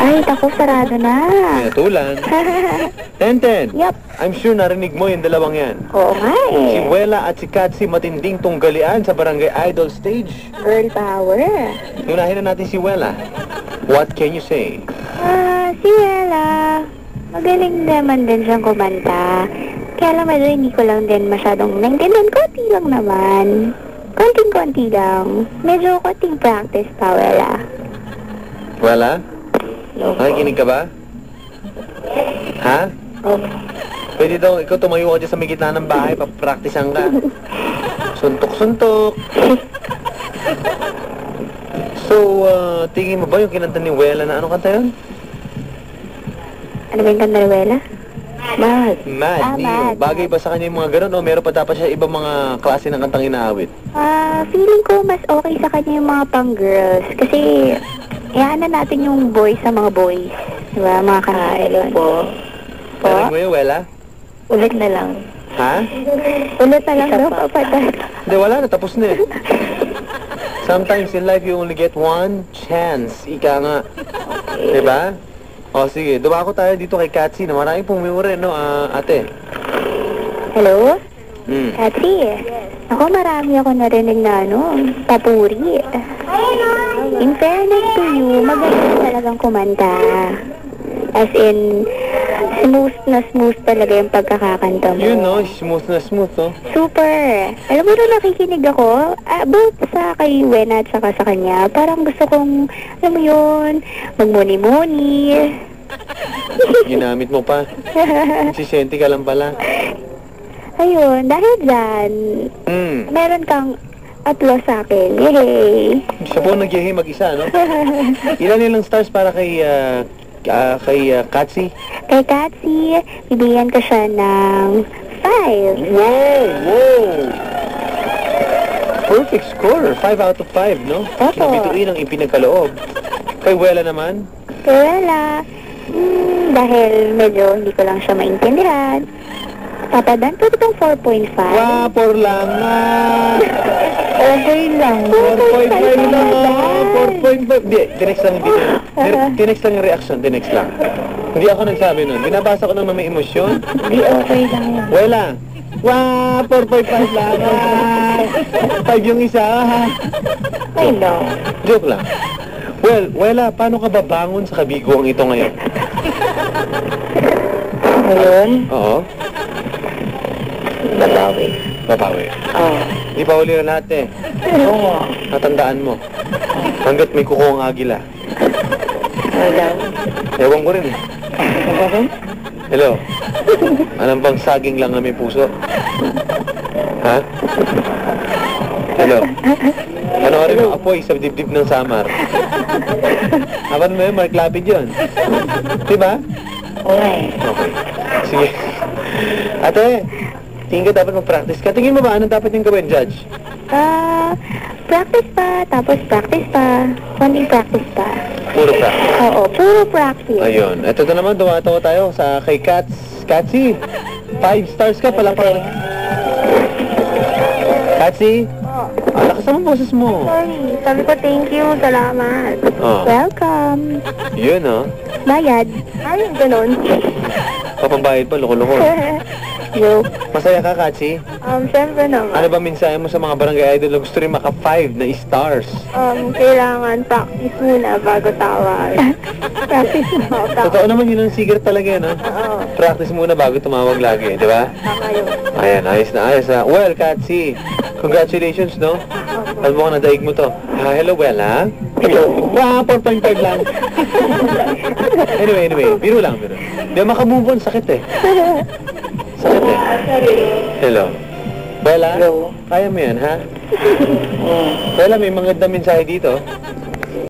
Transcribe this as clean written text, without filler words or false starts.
Ay, tako, sarado na. Pinatulan. Tenten. Yup. I'm sure narinig mo yung dalawang yan. Oo nga Si eh. Wela at si Katsi matinding tunggalian sa Barangay Idol stage. Girl power. Unahin na natin si Wela. What can you say? Si Wela, magaling naman din siyang kumanta. Kaya lang medyo hindi ko lang din masyadong naintindihan. Konti lang naman. Konting-konti lang. Medyo konting practice pa, Wela. Wela? No. Nakikinig ka ba? Ha? Oh. Pwede daw ikaw tumayo ka dyan sa may gitna ng bahay, papraktisan ka. Suntok-suntok. So, tingin mo ba yung kinanta ni Wela na anong kanta yun? Ano ba yung kanta ni Wela? Mad. Mad, Neo. Mad. Bagay ba sa kanya yung mga ganun o meron pa dapat siya ibang mga klase ng kantang inaawit? Feeling ko mas okay sa kanya yung mga pang-girls. Kasi, iyan na natin yung boys sa mga boys. Diba? Mga kanta. Po. Narinig mo yun, Wela? Ulit na lang. Ha? Ulit na lang daw, papatat. Hindi, wala na. Tapos na eh. Sometimes in life, you only get one chance. Ika nga. Diba? O, sige. Dumako tayo dito kay Katsi na maraming pumimure, no, ate? Hello? Hmm. Katsi? Ako, marami ako narinig na, papuri. In fairness to you, magaling talagang kumanta. As in, smooth talaga yung pagkakakanta mo. Yun, no? Smooth na smooth, no? Super. Alam mo na nakikinig ako, both sa kay Wena at saka sa kanya, parang gusto kong, alam mo yun, magmuni-muni. Ginamit mo pa. Sisenti ka lang pala. Ayun, dahil dyan, meron kang applause sa akin. Yay! Siya po nag-yahi mag-isa, no? Ilan nilang stars para kay Katsi? Kay Katsi, bibigyan ko siya ng 5. Wow! Wow! Perfect score. 5 out of 5, no? Opo. Kinabituin ang ipinagkaloob. Kay Wela naman? Kaya wala. Dahil medyo hindi ko lang siya maintindihan. Papadan po itong 4.5. Wow, por lang Okay lang. 4.5 lang 4.5. Di, tinext lang yung video. Tinext lang yung reaction, tinext lang. Hindi ako nagsabi nun. Binabasa ko lang na may emosyon. Di okay lang yan. Wela. Wow, 4.5 lang. 5 yung isa, ha? Okay lang. Joke lang. Well, Wela, paano ka babangon sa kabiguang ito ngayon? Ngayon, Oo. babawi. Babawi. Oo. Di pa huli na lahat eh. Oo. Natandaan mo. Hanggat may kuko ang agila. Wala. Ewan ko rin eh. Hello? Anong bang saging lang na may puso? Ha? Hello? Ano ka rin ang apoy sa dibdib ng Samar? Apan mo yun, Mark Lapid yun. Diba? Okay. Okay. Sige. Ate, tingin ka dapat mag-practice ka. Tingin mo ba anong dapat yung gawin, Judge? Practice pa, tapos practice pa. Konting practice pa. Puro practice. Oo, puro practice. Ayun. Ito na naman, dumatawa tayo sa kay Katsi. 5 stars ka pala pa. Katsi? Lakas naman boses mo. Sorry, sabi ko thank you, salamat. Oh. Welcome. Yun, oh. Bayad. Ayun, ganun. Papabayad pa, loko-loko. Joke. Masaya ka, Katsi? Siyempre naman. Ano ba mensahe mo sa mga barangay idol na gusto rin maka-5 na stars? Kailangan practice muna bago tawag. Practice mo, Totoo naman yun ang secret talaga, no? Oo. Practice muna bago tumawag lagi, di ba? Tama yun. Ayan, ayos na, ayos na. Well, Katsi, congratulations, no? Alam mo kung nadaig mo to. Hello, Wela. Hello. Wow, 4.5 lang. Anyway, biro lang, biro. Di makamove on, sakit eh. Sakit eh. Hello. Wela? Hello. Kaya mo yan, ha? Wela, may mga mensahe dito.